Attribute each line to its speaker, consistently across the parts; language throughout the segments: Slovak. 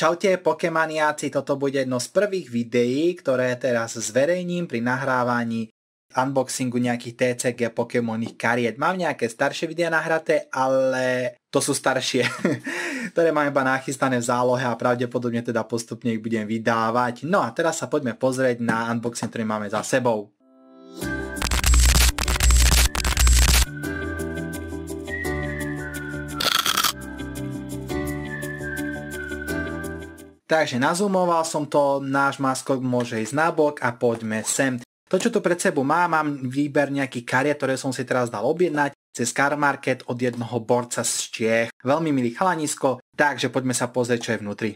Speaker 1: Čaute Pokemaniáci, toto bude jedno z prvých videí, ktoré teraz zverejním pri nahrávaní unboxingu nejakých TCG Pokémonových kariet. Mám nejaké staršie videá nahraté, ale to sú staršie, ktoré mám iba nachystané v zálohe a pravdepodobne teda postupne ich budem vydávať. No a teraz sa poďme pozrieť na unboxing, ktorý máme za sebou. Takže nazoomoval som to, náš maskot môže ísť nabok a poďme sem. To, čo tu pred sebou mám výber nejakých kariet, ktoré som si teraz dal objednať cez Car Market od jednoho borca z Čiech. Veľmi milý chalanisko, takže poďme sa pozrieť, čo je vnútri.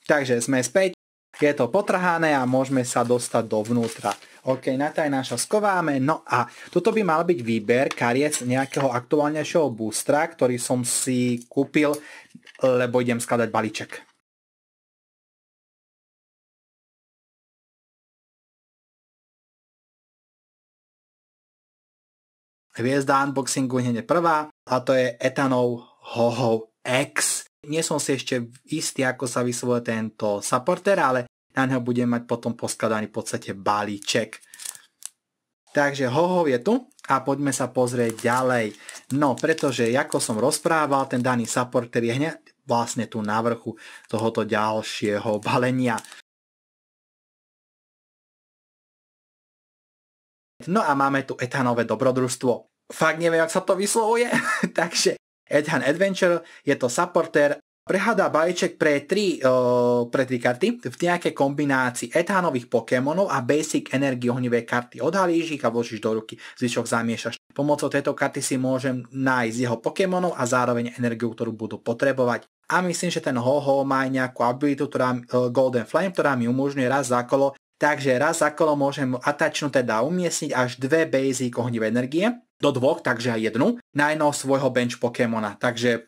Speaker 1: Takže sme späť, je to potrhané a môžeme sa dostať dovnútra. OK, na tajnáša skováme, no a toto by mal byť výber kariet nejakého aktuálnejšieho boostera, ktorý som si kúpil, lebo idem skladať balíček. Hviezda unboxingu hneď prvá a to je Ethanov Ho-Ho X. Nie som si ešte istý, ako sa vyslovuje tento supporter, ale na neho budem mať potom poskladaný v podstate balíček. Takže Ho-Ho je tu a poďme sa pozrieť ďalej. No, pretože ako som rozprával, ten daný supporter je hneď vlastne tu na vrchu tohoto ďalšieho balenia. No a máme tu Ethanové dobrodružstvo. Fakt neviem, jak sa to vyslovuje. Takže Ethan Adventure je to supporter. Prehádá balíček pre 3 karty v nejakej kombinácii Ethanových Pokémonov a Basic Energy ohnivé karty. Odhalíš ich a vložíš do ruky. Zvyšok zamiešaš. Pomocou tejto karty si môžem nájsť jeho Pokémonov a zároveň energiu, ktorú budú potrebovať. A myslím, že ten Ho-Ho má nejakú abilitu, Golden Flame, ktorá mi umožňuje raz za kolo. Takže raz za kolo môžem atačnúť, teda umiestniť až 2 basic ohnivé energie, do 2, takže aj jednu, na jednoho svojho bench Pokémona. Takže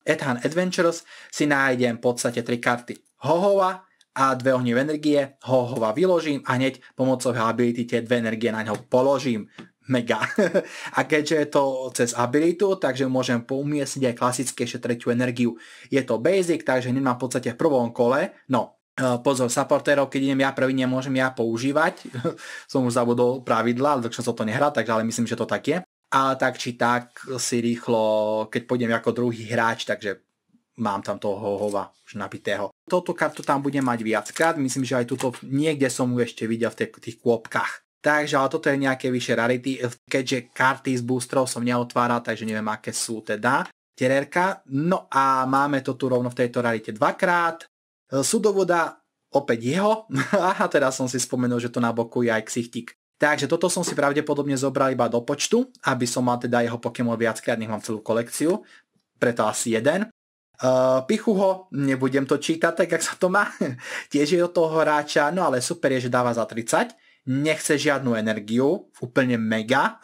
Speaker 1: Ethan Adventures si nájdem v podstate 3 karty Ho-Hova a 2 ohnivé energie, Ho-Hova vyložím a hneď pomocou ability tie 2 energie na ňo položím. Mega. A keďže je to cez abilitu, takže môžem umiestniť aj klasickejšie tretiu energiu. Je to basic, takže hneď mám v podstate v prvom kole, no, pozor, supporterov, keď idem ja prvý, nemôžem ja používať. Som už zabudol pravidla, ale som to nehral, takže ale myslím, že to tak je. A tak či tak si rýchlo, keď pôjdem ako druhý hráč, takže mám tam toho Ho-Hova už nabitého. Toto kartu tam budem mať viackrát, myslím, že aj tuto niekde som ju ešte videl v tých kôpkach. Takže, ale toto je nejaké vyššie rarity, keďže karty z boostrov som neotváral, takže neviem, aké sú teda. Tererka. No a máme to tu rovno v tejto rarite dvakrát. Sudovoda, opäť jeho. Aha, teraz som si spomenul, že to na boku je aj ksichtík. Takže toto som si pravdepodobne zobral iba do počtu, aby som mal teda jeho Pokémon viackrát, nech mám celú kolekciu. Preto asi jeden. Pichuho, nebudem to čítať tak, jak sa to má. Tiež je od toho hráča, no ale super je, že dáva za 30. Nechce žiadnu energiu, úplne mega.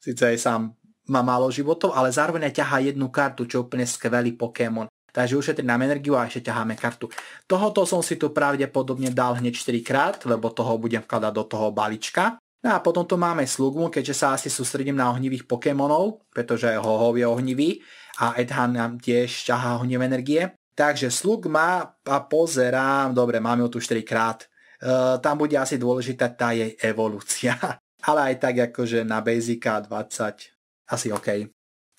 Speaker 1: Sice aj sám má málo životov, ale zároveň aj ťahá jednu kartu, čo je úplne skvelý Pokémon. Takže ušetriť nám energiu a ešte ťaháme kartu. Tohoto som si tu pravdepodobne dal hneď 4 krát, lebo toho budem vkladať do toho balíčka. No a potom tu máme Slugmu, keďže sa asi sústredím na ohnivých Pokémonov, pretože Ho-Ho je ohnivý a Ethan nám tiež ťahá ohnivé energie. Takže Slugma a pozerám, dobre, máme ho tu 4 krát. Tam bude asi dôležitá tá jej evolúcia. Ale aj tak akože na Basica 20 asi OK.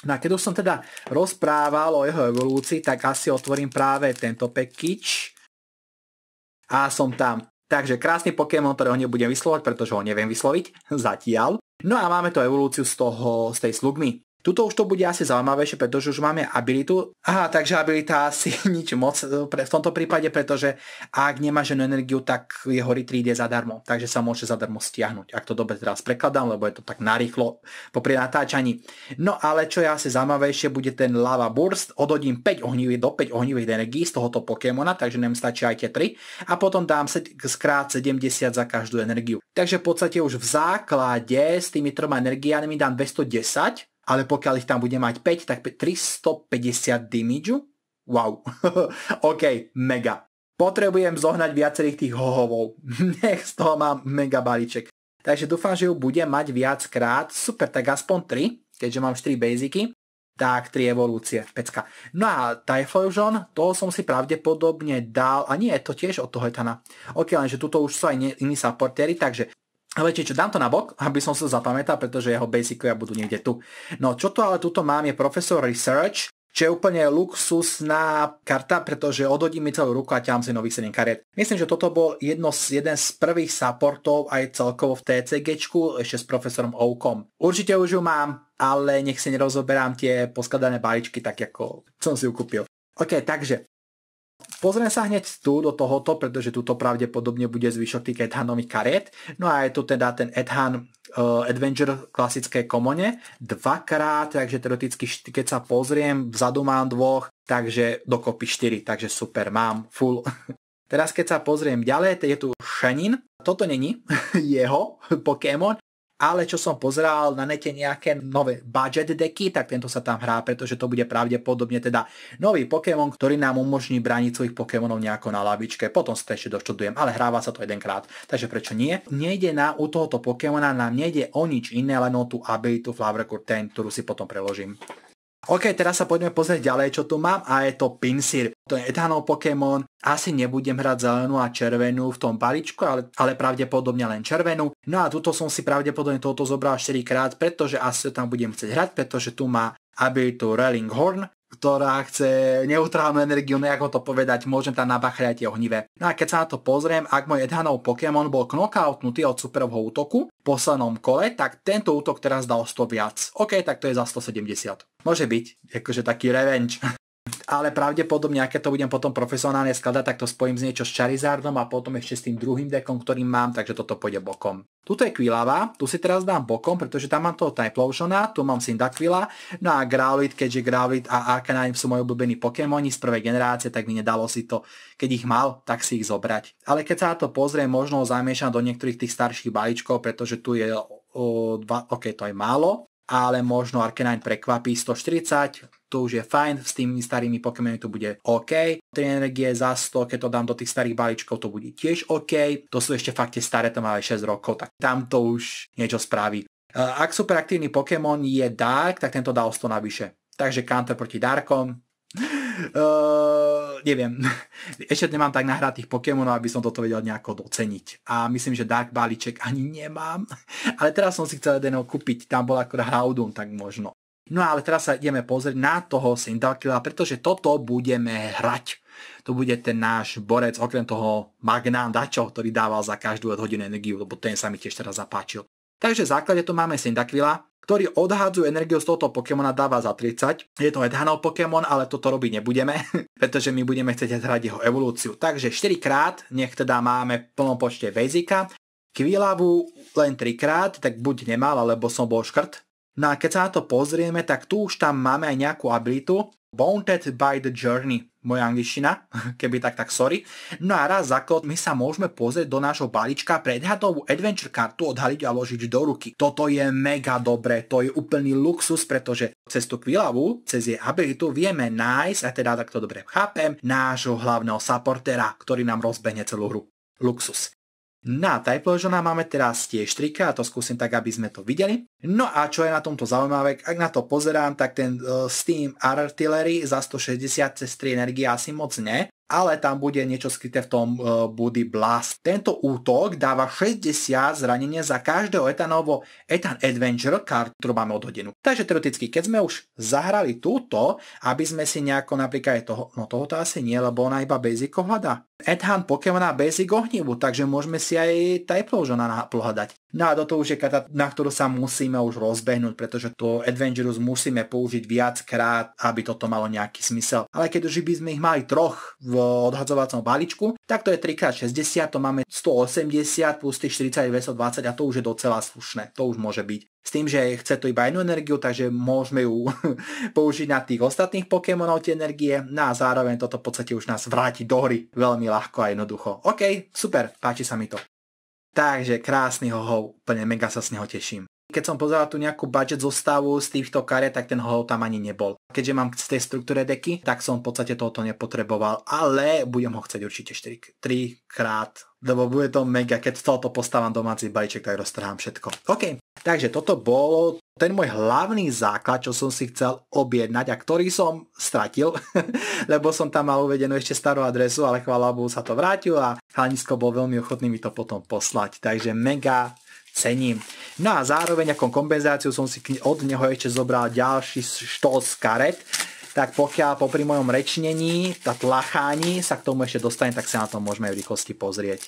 Speaker 1: No a keď už som teda rozprával o jeho evolúcii, tak asi otvorím práve tento package. A som tam. Takže krásny Pokémon, ktorého nebudem vyslovať, pretože ho neviem vysloviť zatiaľ. No a máme tu evolúciu z tej Slugmy. Tuto už to bude asi zaujímavejšie, pretože už máme abilitu. Aha, takže abilita asi nič moc v tomto prípade, pretože ak nemá ženú energiu, tak jeho retreat je zadarmo. Takže sa môže zadarmo stiahnuť. Ak to dobre teraz prekladám, lebo je to tak narýchlo popri natáčaní. No ale čo je asi zaujímavejšie, bude ten Lava Burst. Odhodím 5 ohnivých energií z tohoto Pokémona, takže nám stačí aj tie 3. A potom dám krát 70 za každú energiu. Takže v podstate už v základe s tými 3 energiami dám 210. Ale pokiaľ ich tam bude mať 5, tak 350 damage. Wow. OK, mega. Potrebujem zohnať viacerých tých Ho-Hovov. Nech z toho mám mega balíček. Takže dúfam, že ju budem mať viackrát. Super, tak aspoň 3, keďže mám 4 basicy. Tak, 3 evolúcie, pecka. No a Typhlosion, toho som si pravdepodobne dal, a nie, to tiež od toho Ethana. Ok, lenže tuto už sú aj iní supportéry, takže ale čo, dám to na bok, aby som sa zapamätal, pretože jeho basicovia budú niekde tu. No, čo to ale tuto mám je Professor Research, čo je úplne luxusná karta, pretože odhodí mi celú ruku a ťahám si nových 7 kariet. Myslím, že toto bol jeden z prvých supportov aj celkovo v TCGčku, ešte s profesorom Oukom. Určite už ju mám, ale nech si nerozoberám tie poskladané balíčky, tak ako som si ju kúpil. Ok, takže pozriem sa hneď tu do tohoto, pretože tuto pravdepodobne bude zvyšok tých Ethanových kariet. No a je tu teda ten Ethan Adventure klasické komone dvakrát, takže teoreticky, keď sa pozriem, vzadu mám 2, takže dokopy 4, takže super, mám full. Teraz keď sa pozriem ďalej, je tu Shenin, toto není jeho Pokémon, ale čo som pozeral na nete nejaké nové budget decky, tak tento sa tam hrá, pretože to bude pravdepodobne teda nový Pokémon, ktorý nám umožní brániť svojich Pokémonov nejako na lavičke. Potom si to ešte doštudujem, ale hráva sa to jedenkrát, takže prečo nie? Nejde u tohoto Pokémona, nám nejde o nič iné, len o tú abilitu Flower Curtain, ktorú si potom preložím. Ok, teraz sa poďme pozrieť ďalej, čo tu mám, a je to Pinsir. To je Ethanov Pokémon, asi nebudem hrať zelenú a červenú v tom balíčku, ale pravdepodobne len červenú. No a tuto som si pravdepodobne toto zobral 4 krát, pretože asi tam budem chcieť hrať, pretože tu má abilitu Railing Horn, ktorá chce neutrálnu energiu, nejako to povedať, môžem tam nabachať aj tie ohnivé. No a keď sa na to pozriem, ak môj Ethanov Pokémon bol knockoutnutý od superovho útoku v poslednom kole, tak tento útok teraz dal 100 viac. Ok, tak to je za 170. Môže byť, akože taký revenge. Ale pravdepodobne, keď to budem potom profesionálne skladať, tak to spojím s niečo s Charizardom a potom ešte s tým druhým dekom, ktorým mám, takže toto pôjde bokom. Tuto je Quilava, tu si teraz dám bokom, pretože tam mám toho Typhlosiona, tu mám Cyndaquila, no a Growlithe, keďže Growlithe a Arcanine sú moji obľúbení Pokémoni z prvej generácie, tak mi nedalo si to, keď ich mal, tak si ich zobrať. Ale keď sa na to pozriem, možno zamiešam do niektorých tých starších balíčkov, pretože tu je ok, to je málo, ale možno Arcanine prekvapí 140, to už je fajn, s tými starými Pokémonmi to bude OK. 3 energie za 100, keď to dám do tých starých balíčkov, to bude tiež OK. To sú ešte fakt staré, to má aj 6 rokov, tak tam to už niečo spraví. Ak superaktívny Pokémon je Dark, tak tento dá o 100 navyše. Takže counter proti Darkom. Neviem. Ešte nemám tak nahratých Pokémonov, aby som toto vedel nejako doceniť. A myslím, že Dark balíček ani nemám. Ale teraz som si chcel jeden kúpiť. Tam bol akorát Howdoom, tak možno. No ale teraz sa ideme pozrieť na toho Cyndaquila, pretože toto budeme hrať. To bude ten náš borec, okrem toho Magna Dačo, ktorý dával za každú hodinu energiu, lebo ten sa mi tiež teraz zapáčil. Takže v základe tu máme Cyndaquila, ktorý odhádzuje energiu z tohto Pokémona, dáva za 30. Je to Ethanov Pokémon, ale toto robiť nebudeme, pretože my budeme chcieť hrať jeho evolúciu. Takže 4 krát, nech teda máme v plnom počte Basika. Quilavu len 3 krát, tak buď nemal, alebo som bol škrt. No a keď sa na to pozrieme, tak tu už tam máme aj nejakú abilitu. Bounded by the Journey, moja angličtina, keby tak sorry. No a raz za kód my sa môžeme pozrieť do nášho balíčka predhadovú adventure kartu, odhaliť a vložiť do ruky. Toto je mega dobré, to je úplný luxus, pretože cez tú Quilavu, cez jej abilitu vieme nájsť, a teda takto dobre chápem, nášho hlavného supportera, ktorý nám rozbehne celú hru. Luxus. Na Typhlosiona máme teraz tiež 3, a to skúsim tak, aby sme to videli. No a čo je na tomto zaujímavé, ak na to pozerám, tak ten Steam Artillery za 160 cez 3 energie asi moc ne, ale tam bude niečo skryté v tom Buddy Blast. Tento útok dáva 60 zranenie za každého Ethanovo Ethan Adventure card, ktorú máme odhodenú. Takže teoreticky, keď sme už zahrali túto, aby sme si nejako napríklad aj toho, no tohoto asi nie, lebo ona iba basic hľadá. Ethan Pokémona basic ohnivu, takže môžeme si aj Typhlosiona pohľadať. No a toto už je karta, na ktorú sa musíme už rozbehnúť, pretože to Adventurous musíme použiť viackrát, aby toto malo nejaký smysel. Ale keď už by sme ich mali troch v odhadzovacom balíčku, tak to je 3x60, to máme 180 plus tých 40 220 a to už je docela slušné. To už môže byť. S tým, že chce to iba jednu energiu, takže môžeme ju použiť na tých ostatných Pokémonov tie energie, no a zároveň toto v podstate už nás vráti do hry veľmi ľahko a jednoducho. OK, super, páči sa mi to. Takže krásny hoho, úplne mega sa z neho teším. Keď som pozeral tu nejakú budget zostavu z týchto kariet, tak ten holo tam ani nebol. Keďže mám z tej štruktúre deky, tak som v podstate tohoto nepotreboval, ale budem ho chcieť určite 3 krát, lebo bude to mega, keď z tohoto postávam domáci balíček, tak roztrhám všetko. OK, takže toto bolo ten môj hlavný základ, čo som si chcel objednať a ktorý som stratil, lebo som tam mal uvedenú ešte starú adresu, ale chvála Bohu sa to vrátil a chalanisko bol veľmi ochotný mi to potom poslať, takže mega cením. No a zároveň ako kompenzáciu som si od neho ešte zobral ďalší štos karet, tak pokiaľ popri mojom rečnení, tá tlachání sa k tomu ešte dostane, tak sa na to môžeme v rýchlosti pozrieť.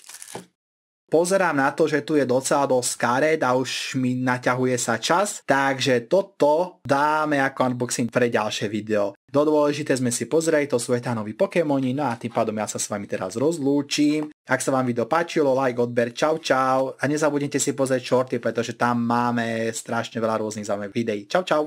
Speaker 1: Pozerám na to, že tu je docela dosť karet a už mi naťahuje sa čas, takže toto dáme ako unboxing pre ďalšie video. Dôležité sme si pozreli, to sú etánoví Pokémoni, no a tým pádom ja sa s vami teraz rozlúčim. Ak sa vám video páčilo, like, odber, čau čau a nezabudnite si pozrieť shorty, pretože tam máme strašne veľa rôznych zaujímavých videí. Čau čau.